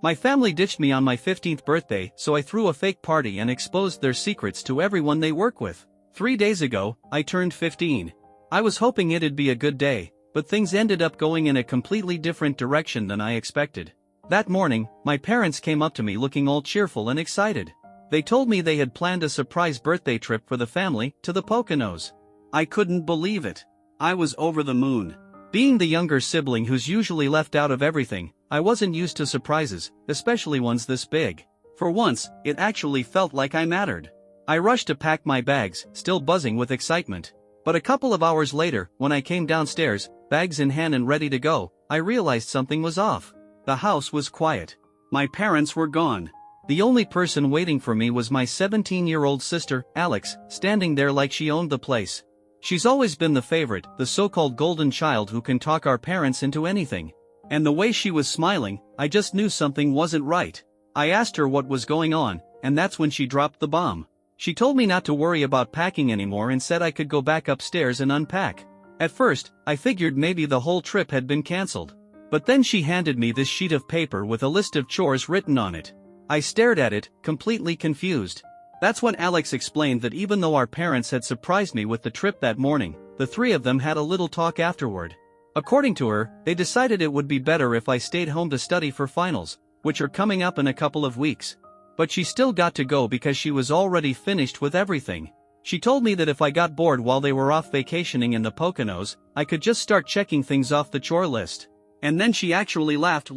My family ditched me on my 15th birthday, so I threw a fake party and exposed their secrets to everyone they work with. 3 days ago, I turned 15. I was hoping it'd be a good day, but things ended up going in a completely different direction than I expected. That morning, my parents came up to me looking all cheerful and excited. They told me they had planned a surprise birthday trip for the family to the Poconos. I couldn't believe it. I was over the moon. Being the younger sibling who's usually left out of everything, I wasn't used to surprises, especially ones this big. For once, it actually felt like I mattered. I rushed to pack my bags, still buzzing with excitement. But a couple of hours later, when I came downstairs, bags in hand and ready to go, I realized something was off. The house was quiet. My parents were gone. The only person waiting for me was my 17-year-old sister, Alex, standing there like she owned the place. She's always been the favorite, the so-called golden child who can talk our parents into anything. And the way she was smiling, I just knew something wasn't right. I asked her what was going on, and that's when she dropped the bomb. She told me not to worry about packing anymore and said I could go back upstairs and unpack. At first, I figured maybe the whole trip had been cancelled. But then she handed me this sheet of paper with a list of chores written on it. I stared at it, completely confused. That's when Alex explained that even though our parents had surprised me with the trip that morning, the three of them had a little talk afterward. According to her, they decided it would be better if I stayed home to study for finals, which are coming up in a couple of weeks. But she still got to go because she was already finished with everything. She told me that if I got bored while they were off vacationing in the Poconos, I could just start checking things off the chore list. And then she actually laughed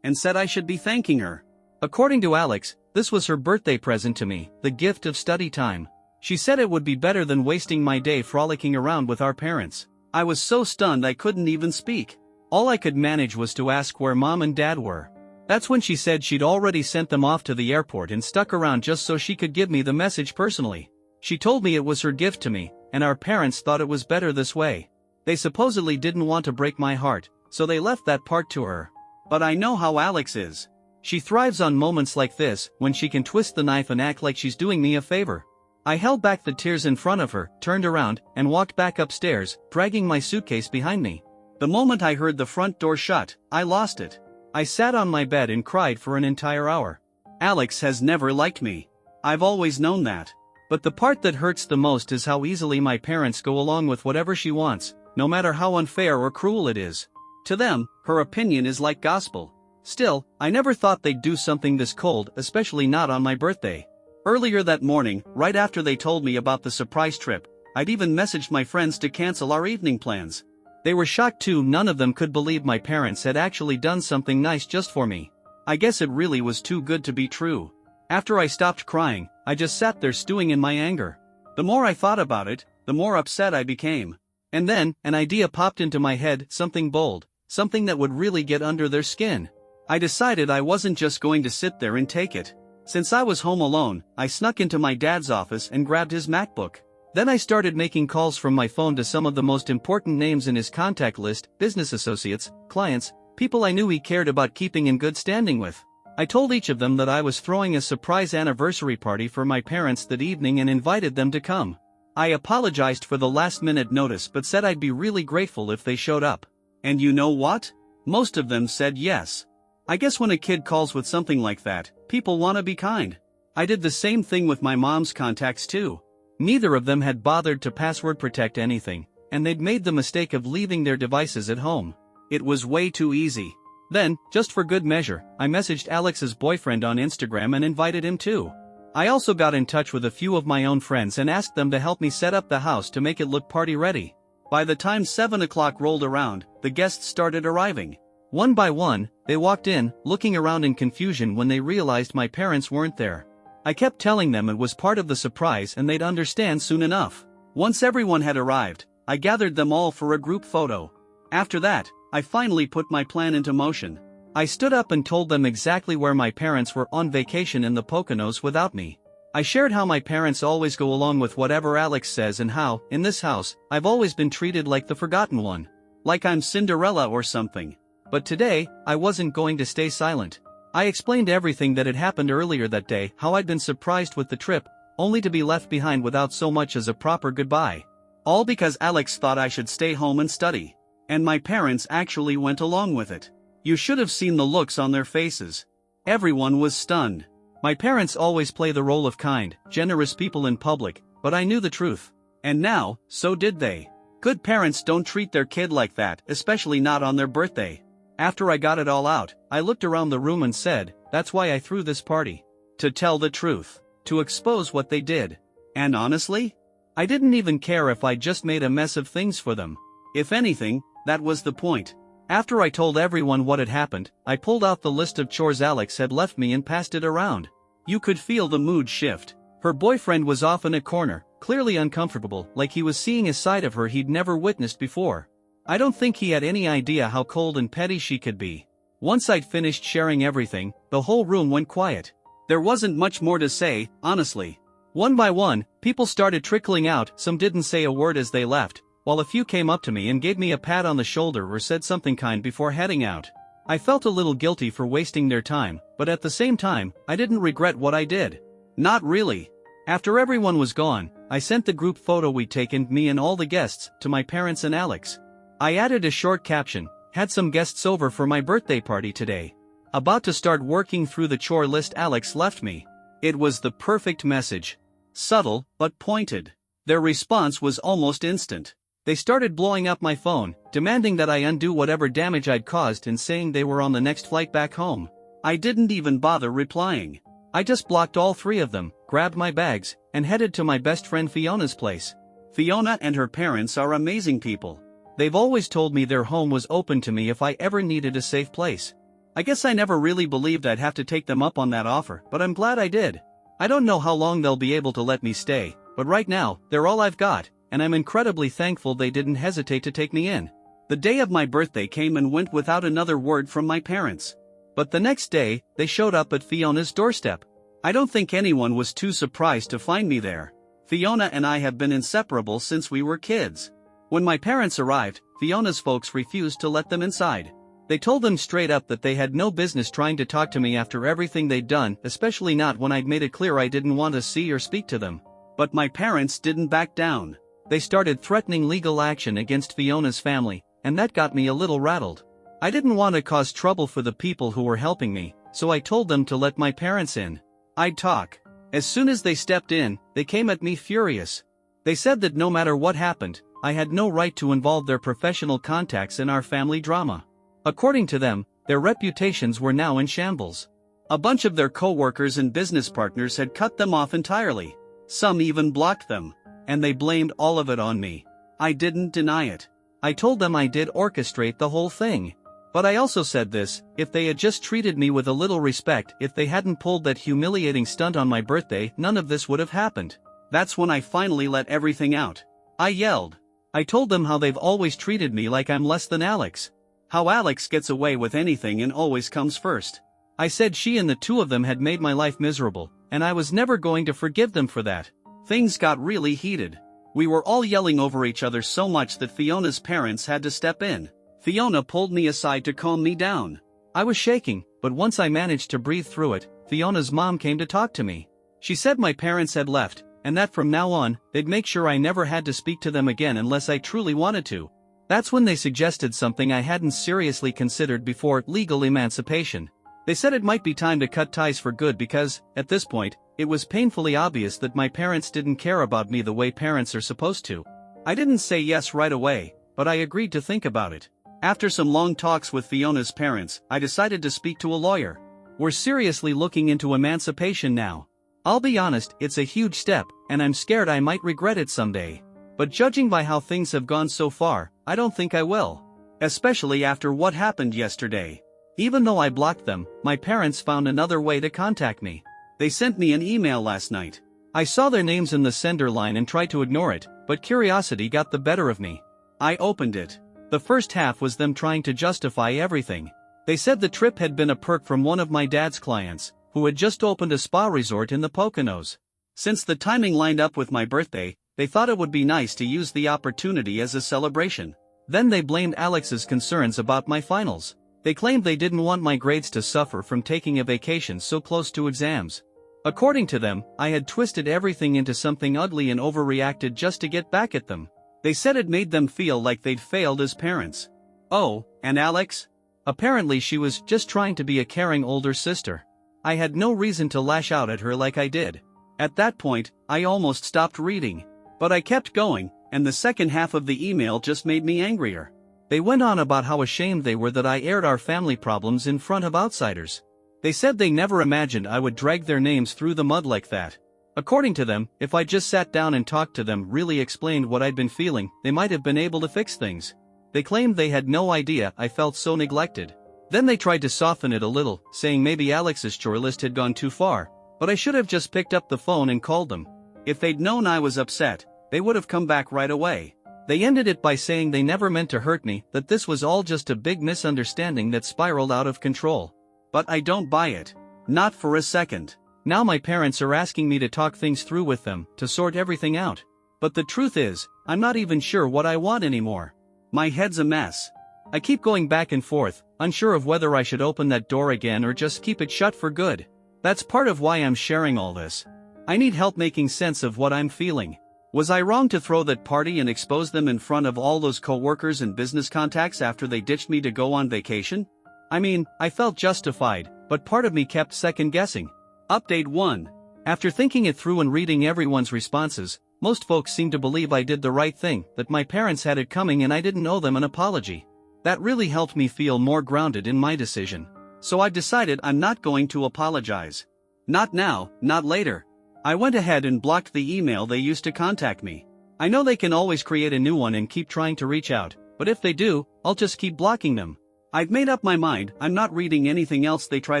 and said I should be thanking her. According to Alex, this was her birthday present to me, the gift of study time. She said it would be better than wasting my day frolicking around with our parents. I was so stunned I couldn't even speak. All I could manage was to ask where Mom and Dad were. That's when she said she'd already sent them off to the airport and stuck around just so she could give me the message personally. She told me it was her gift to me, and our parents thought it was better this way. They supposedly didn't want to break my heart, so they left that part to her. But I know how Alex is. She thrives on moments like this, when she can twist the knife and act like she's doing me a favor. I held back the tears in front of her, turned around, and walked back upstairs, dragging my suitcase behind me. The moment I heard the front door shut, I lost it. I sat on my bed and cried for an entire hour. Alex has never liked me. I've always known that. But the part that hurts the most is how easily my parents go along with whatever she wants, no matter how unfair or cruel it is. To them, her opinion is like gospel. Still, I never thought they'd do something this cold, especially not on my birthday. Earlier that morning, right after they told me about the surprise trip, I'd even messaged my friends to cancel our evening plans. They were shocked too. None of them could believe my parents had actually done something nice just for me. I guess it really was too good to be true. After I stopped crying, I just sat there stewing in my anger. The more I thought about it, the more upset I became. And then, an idea popped into my head, something bold, something that would really get under their skin. I decided I wasn't just going to sit there and take it. Since I was home alone, I snuck into my dad's office and grabbed his MacBook. Then I started making calls from my phone to some of the most important names in his contact list, business associates, clients, people I knew he cared about keeping in good standing with. I told each of them that I was throwing a surprise anniversary party for my parents that evening and invited them to come. I apologized for the last-minute notice but said I'd be really grateful if they showed up. And you know what? Most of them said yes. I guess when a kid calls with something like that, people want to be kind. I did the same thing with my mom's contacts too. Neither of them had bothered to password protect anything, and they'd made the mistake of leaving their devices at home. It was way too easy. Then, just for good measure, I messaged Alex's boyfriend on Instagram and invited him too. I also got in touch with a few of my own friends and asked them to help me set up the house to make it look party ready. By the time 7 o'clock rolled around, the guests started arriving. One by one, they walked in, looking around in confusion when they realized my parents weren't there. I kept telling them it was part of the surprise and they'd understand soon enough. Once everyone had arrived, I gathered them all for a group photo. After that, I finally put my plan into motion. I stood up and told them exactly where my parents were on vacation in the Poconos without me. I shared how my parents always go along with whatever Alex says and how, in this house, I've always been treated like the forgotten one. Like I'm Cinderella or something. But today, I wasn't going to stay silent. I explained everything that had happened earlier that day, how I'd been surprised with the trip, only to be left behind without so much as a proper goodbye. All because Alex thought I should stay home and study. And my parents actually went along with it. You should have seen the looks on their faces. Everyone was stunned. My parents always play the role of kind, generous people in public, but I knew the truth. And now, so did they. Good parents don't treat their kid like that, especially not on their birthday. After I got it all out, I looked around the room and said, that's why I threw this party. To tell the truth. To expose what they did. And honestly, I didn't even care if I just made a mess of things for them. If anything, that was the point. After I told everyone what had happened, I pulled out the list of chores Alex had left me and passed it around. You could feel the mood shift. Her boyfriend was off in a corner, clearly uncomfortable, like he was seeing a side of her he'd never witnessed before. I don't think he had any idea how cold and petty she could be. Once I'd finished sharing everything, the whole room went quiet. There wasn't much more to say, honestly. One by one, people started trickling out. Some didn't say a word as they left, while a few came up to me and gave me a pat on the shoulder or said something kind before heading out. I felt a little guilty for wasting their time, but at the same time, I didn't regret what I did. Not really. After everyone was gone, I sent the group photo we'd taken, me and all the guests, to my parents and Alex. I added a short caption, had some guests over for my birthday party today. About to start working through the chore list Alex left me. It was the perfect message. Subtle, but pointed. Their response was almost instant. They started blowing up my phone, demanding that I undo whatever damage I'd caused and saying they were on the next flight back home. I didn't even bother replying. I just blocked all three of them, grabbed my bags, and headed to my best friend Fiona's place. Fiona and her parents are amazing people. They've always told me their home was open to me if I ever needed a safe place. I guess I never really believed I'd have to take them up on that offer, but I'm glad I did. I don't know how long they'll be able to let me stay, but right now, they're all I've got, and I'm incredibly thankful they didn't hesitate to take me in. The day of my birthday came and went without another word from my parents. But the next day, they showed up at Fiona's doorstep. I don't think anyone was too surprised to find me there. Fiona and I have been inseparable since we were kids. When my parents arrived, Fiona's folks refused to let them inside. They told them straight up that they had no business trying to talk to me after everything they'd done, especially not when I'd made it clear I didn't want to see or speak to them. But my parents didn't back down. They started threatening legal action against Fiona's family, and that got me a little rattled. I didn't want to cause trouble for the people who were helping me, so I told them to let my parents in. I'd talk. As soon as they stepped in, they came at me furious. They said that no matter what happened, I had no right to involve their professional contacts in our family drama. According to them, their reputations were now in shambles. A bunch of their co-workers and business partners had cut them off entirely. Some even blocked them. And they blamed all of it on me. I didn't deny it. I told them I did orchestrate the whole thing. But I also said this, if they had just treated me with a little respect, if they hadn't pulled that humiliating stunt on my birthday, none of this would have happened. That's when I finally let everything out. I yelled. I told them how they've always treated me like I'm less than Alex. How Alex gets away with anything and always comes first. I said she and the two of them had made my life miserable, and I was never going to forgive them for that. Things got really heated. We were all yelling over each other so much that Fiona's parents had to step in. Fiona pulled me aside to calm me down. I was shaking, but once I managed to breathe through it, Fiona's mom came to talk to me. She said my parents had left, and that from now on, they'd make sure I never had to speak to them again unless I truly wanted to. That's when they suggested something I hadn't seriously considered before, legal emancipation. They said it might be time to cut ties for good because, at this point, it was painfully obvious that my parents didn't care about me the way parents are supposed to. I didn't say yes right away, but I agreed to think about it. After some long talks with Fiona's parents, I decided to speak to a lawyer. We're seriously looking into emancipation now. I'll be honest, it's a huge step, and I'm scared I might regret it someday. But judging by how things have gone so far, I don't think I will. Especially after what happened yesterday. Even though I blocked them, my parents found another way to contact me. They sent me an email last night. I saw their names in the sender line and tried to ignore it, but curiosity got the better of me. I opened it. The first half was them trying to justify everything. They said the trip had been a perk from one of my dad's clients, who had just opened a spa resort in the Poconos. Since the timing lined up with my birthday, they thought it would be nice to use the opportunity as a celebration. Then they blamed Alex's concerns about my finals. They claimed they didn't want my grades to suffer from taking a vacation so close to exams. According to them, I had twisted everything into something ugly and overreacted just to get back at them. They said it made them feel like they'd failed as parents. Oh, and Alex? Apparently she was just trying to be a caring older sister. I had no reason to lash out at her like I did. At that point, I almost stopped reading. But I kept going, and the second half of the email just made me angrier. They went on about how ashamed they were that I aired our family problems in front of outsiders. They said they never imagined I would drag their names through the mud like that. According to them, if I just sat down and talked to them, really explained what I'd been feeling, they might have been able to fix things. They claimed they had no idea I felt so neglected. Then they tried to soften it a little, saying maybe Alex's chore list had gone too far, but I should have just picked up the phone and called them. If they'd known I was upset, they would have come back right away. They ended it by saying they never meant to hurt me, that this was all just a big misunderstanding that spiraled out of control. But I don't buy it. Not for a second. Now my parents are asking me to talk things through with them, to sort everything out. But the truth is, I'm not even sure what I want anymore. My head's a mess. I keep going back and forth, unsure of whether I should open that door again or just keep it shut for good. That's part of why I'm sharing all this. I need help making sense of what I'm feeling. Was I wrong to throw that party and expose them in front of all those co-workers and business contacts after they ditched me to go on vacation? I mean, I felt justified, but part of me kept second-guessing. Update 1. After thinking it through and reading everyone's responses, most folks seem to believe I did the right thing, that my parents had it coming and I didn't owe them an apology. That really helped me feel more grounded in my decision. So I've decided I'm not going to apologize. Not now, not later. I went ahead and blocked the email they used to contact me. I know they can always create a new one and keep trying to reach out, but if they do, I'll just keep blocking them. I've made up my mind, I'm not reading anything else they try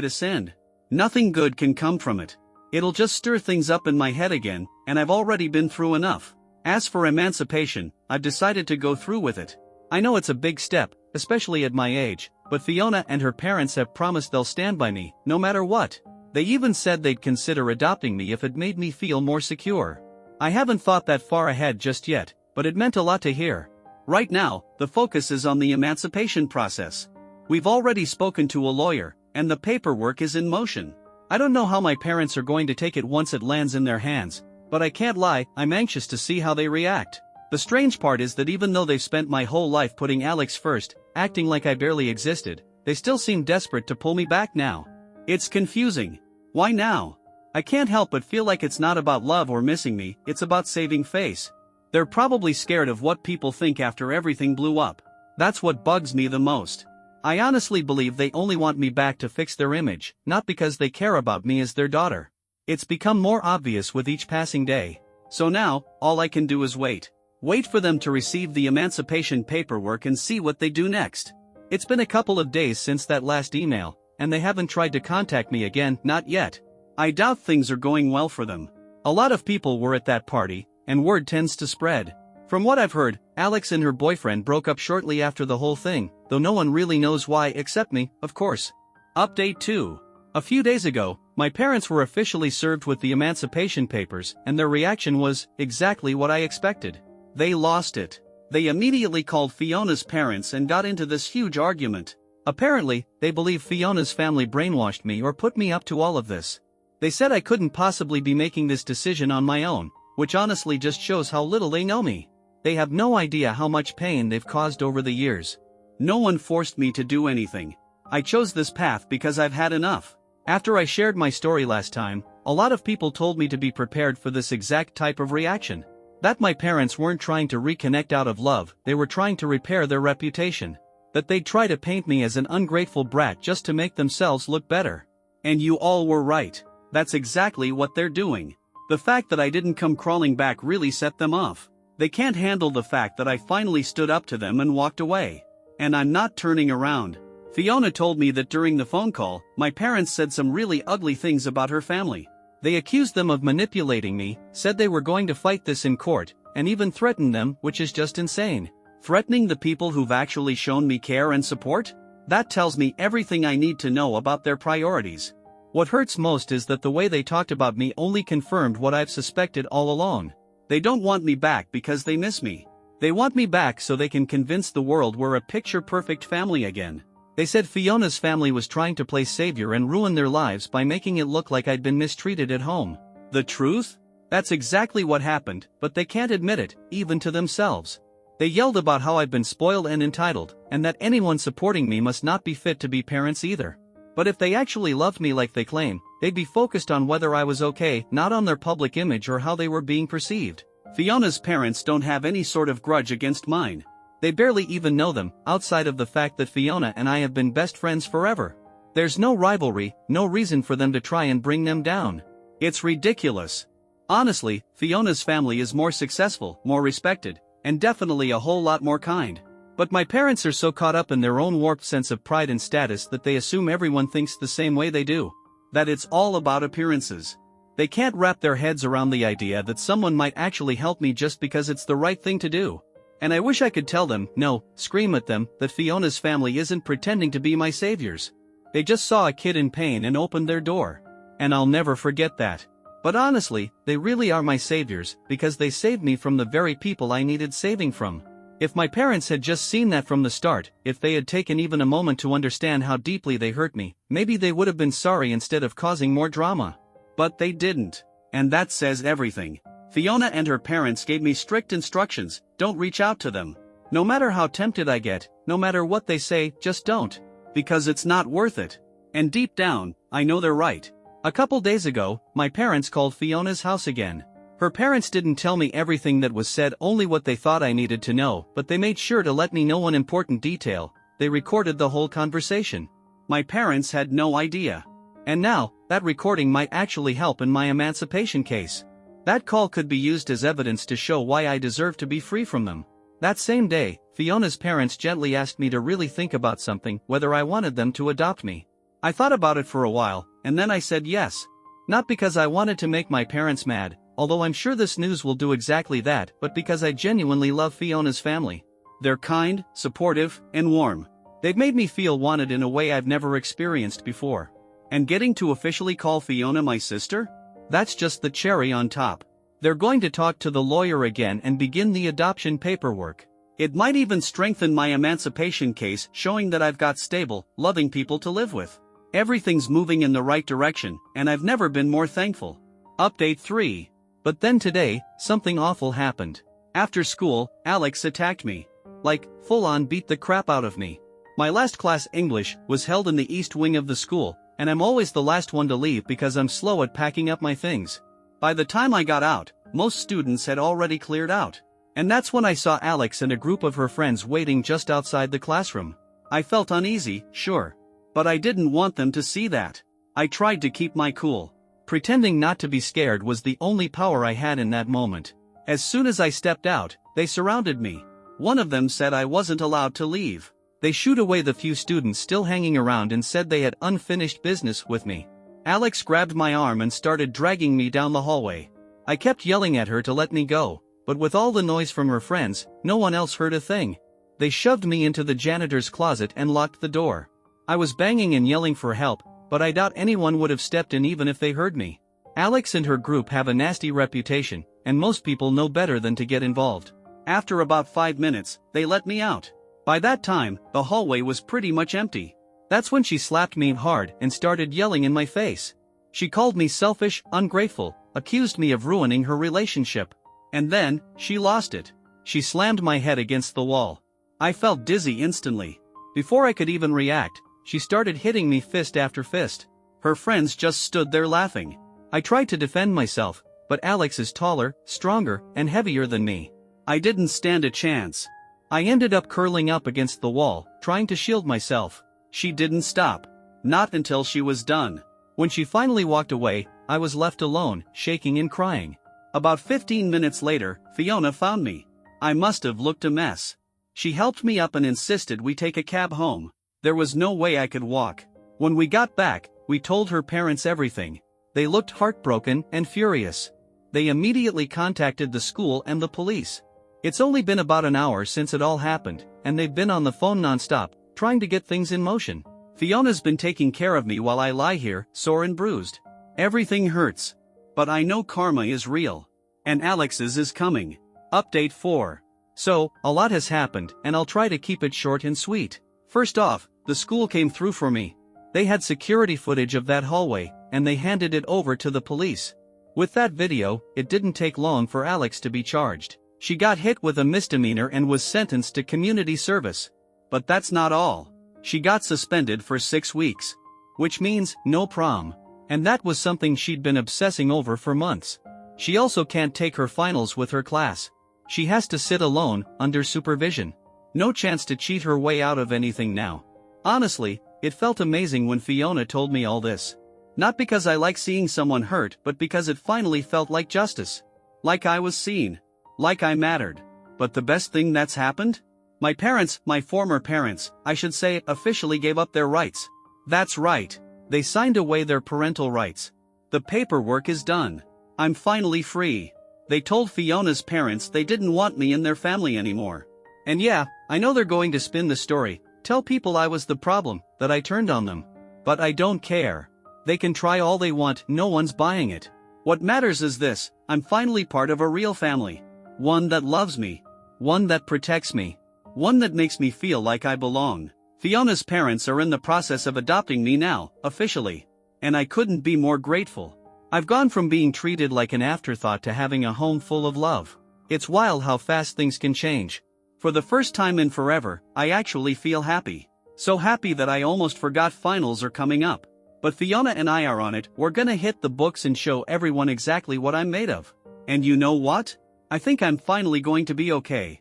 to send. Nothing good can come from it. It'll just stir things up in my head again, and I've already been through enough. As for emancipation, I've decided to go through with it. I know it's a big step, especially at my age, but Fiona and her parents have promised they'll stand by me, no matter what. They even said they'd consider adopting me if it made me feel more secure. I haven't thought that far ahead just yet, but it meant a lot to hear. Right now, the focus is on the emancipation process. We've already spoken to a lawyer, and the paperwork is in motion. I don't know how my parents are going to take it once it lands in their hands, but I can't lie, I'm anxious to see how they react. The strange part is that even though they've spent my whole life putting Alex first, acting like I barely existed, they still seem desperate to pull me back now. It's confusing. Why now? I can't help but feel like it's not about love or missing me, it's about saving face. They're probably scared of what people think after everything blew up. That's what bugs me the most. I honestly believe they only want me back to fix their image, not because they care about me as their daughter. It's become more obvious with each passing day. So now, all I can do is wait. Wait for them to receive the emancipation paperwork and see what they do next. It's been a couple of days since that last email, and they haven't tried to contact me again, not yet. I doubt things are going well for them. A lot of people were at that party, and word tends to spread. From what I've heard, Alex and her boyfriend broke up shortly after the whole thing, though no one really knows why except me, of course. Update 2. A few days ago, my parents were officially served with the emancipation papers, and their reaction was exactly what I expected. They lost it. They immediately called Fiona's parents and got into this huge argument. Apparently, they believe Fiona's family brainwashed me or put me up to all of this. They said I couldn't possibly be making this decision on my own, which honestly just shows how little they know me. They have no idea how much pain they've caused over the years. No one forced me to do anything. I chose this path because I've had enough. After I shared my story last time, a lot of people told me to be prepared for this exact type of reaction. That my parents weren't trying to reconnect out of love, they were trying to repair their reputation. That they'd try to paint me as an ungrateful brat just to make themselves look better. And you all were right. That's exactly what they're doing. The fact that I didn't come crawling back really set them off. They can't handle the fact that I finally stood up to them and walked away. And I'm not turning around. Fiona told me that during the phone call, my parents said some really ugly things about her family. They accused them of manipulating me, said they were going to fight this in court, and even threatened them, which is just insane. Threatening the people who've actually shown me care and support? That tells me everything I need to know about their priorities. What hurts most is that the way they talked about me only confirmed what I've suspected all along. They don't want me back because they miss me. They want me back so they can convince the world we're a picture-perfect family again. They said Fiona's family was trying to play savior and ruin their lives by making it look like I'd been mistreated at home. The truth? That's exactly what happened, but they can't admit it, even to themselves. They yelled about how I've been spoiled and entitled, and that anyone supporting me must not be fit to be parents either. But if they actually loved me like they claim, they'd be focused on whether I was okay, not on their public image or how they were being perceived. Fiona's parents don't have any sort of grudge against mine. They barely even know them, outside of the fact that Fiona and I have been best friends forever. There's no rivalry, no reason for them to try and bring them down. It's ridiculous. Honestly, Fiona's family is more successful, more respected, and definitely a whole lot more kind. But my parents are so caught up in their own warped sense of pride and status that they assume everyone thinks the same way they do. That it's all about appearances. They can't wrap their heads around the idea that someone might actually help me just because it's the right thing to do. And I wish I could tell them, no, scream at them, that Fiona's family isn't pretending to be my saviors. They just saw a kid in pain and opened their door. And I'll never forget that. But honestly, they really are my saviors, because they saved me from the very people I needed saving from. If my parents had just seen that from the start, if they had taken even a moment to understand how deeply they hurt me, maybe they would have been sorry instead of causing more drama. But they didn't. And that says everything. Fiona and her parents gave me strict instructions: don't reach out to them. No matter how tempted I get, no matter what they say, just don't. Because it's not worth it. And deep down, I know they're right. A couple days ago, my parents called Fiona's house again. Her parents didn't tell me everything that was said, only what they thought I needed to know, but they made sure to let me know one important detail: they recorded the whole conversation. My parents had no idea. And now, that recording might actually help in my emancipation case. That call could be used as evidence to show why I deserve to be free from them. That same day, Fiona's parents gently asked me to really think about something, whether I wanted them to adopt me. I thought about it for a while, and then I said yes. Not because I wanted to make my parents mad, although I'm sure this news will do exactly that, but because I genuinely love Fiona's family. They're kind, supportive, and warm. They've made me feel wanted in a way I've never experienced before. And getting to officially call Fiona my sister? That's just the cherry on top. They're going to talk to the lawyer again and begin the adoption paperwork. It might even strengthen my emancipation case, showing that I've got stable, loving people to live with. Everything's moving in the right direction, and I've never been more thankful. Update 3. But then today, something awful happened. After school, Alex attacked me. Like, full-on beat the crap out of me. My last class, English, was held in the east wing of the school, and I'm always the last one to leave because I'm slow at packing up my things. By the time I got out, most students had already cleared out. And that's when I saw Alex and a group of her friends waiting just outside the classroom. I felt uneasy, sure. But I didn't want them to see that. I tried to keep my cool. Pretending not to be scared was the only power I had in that moment. As soon as I stepped out, they surrounded me. One of them said I wasn't allowed to leave. They shooed away the few students still hanging around and said they had unfinished business with me. Alex grabbed my arm and started dragging me down the hallway. I kept yelling at her to let me go, but with all the noise from her friends, no one else heard a thing. They shoved me into the janitor's closet and locked the door. I was banging and yelling for help, but I doubt anyone would have stepped in even if they heard me. Alex and her group have a nasty reputation, and most people know better than to get involved. After about 5 minutes, they let me out. By that time, the hallway was pretty much empty. That's when she slapped me hard and started yelling in my face. She called me selfish, ungrateful, accused me of ruining her relationship. And then, she lost it. She slammed my head against the wall. I felt dizzy instantly. Before I could even react, she started hitting me fist after fist. Her friends just stood there laughing. I tried to defend myself, but Alex is taller, stronger, and heavier than me. I didn't stand a chance. I ended up curling up against the wall, trying to shield myself. She didn't stop. Not until she was done. When she finally walked away, I was left alone, shaking and crying. About 15 minutes later, Fiona found me. I must have looked a mess. She helped me up and insisted we take a cab home. There was no way I could walk. When we got back, we told her parents everything. They looked heartbroken and furious. They immediately contacted the school and the police. It's only been about an hour since it all happened, and they've been on the phone nonstop, trying to get things in motion. Fiona's been taking care of me while I lie here, sore and bruised. Everything hurts. But I know karma is real. And Alex's is coming. Update 4. So, a lot has happened, and I'll try to keep it short and sweet. First off, the school came through for me. They had security footage of that hallway, and they handed it over to the police. With that video, it didn't take long for Alex to be charged. She got hit with a misdemeanor and was sentenced to community service. But that's not all. She got suspended for 6 weeks. Which means, no prom. And that was something she'd been obsessing over for months. She also can't take her finals with her class. She has to sit alone, under supervision. No chance to cheat her way out of anything now. Honestly, it felt amazing when Fiona told me all this. Not because I like seeing someone hurt, but because it finally felt like justice. Like I was seen. Like I mattered. But the best thing that's happened? My parents, my former parents, I should say, officially gave up their rights. That's right. They signed away their parental rights. The paperwork is done. I'm finally free. They told Fiona's parents they didn't want me in their family anymore. And yeah, I know they're going to spin the story, tell people I was the problem, that I turned on them. But I don't care. They can try all they want, no one's buying it. What matters is this: I'm finally part of a real family. One that loves me. One that protects me. One that makes me feel like I belong. Fiona's parents are in the process of adopting me now, officially. And I couldn't be more grateful. I've gone from being treated like an afterthought to having a home full of love. It's wild how fast things can change. For the first time in forever, I actually feel happy. So happy that I almost forgot finals are coming up. But Fiona and I are on it. We're gonna hit the books and show everyone exactly what I'm made of. And you know what? I think I'm finally going to be okay.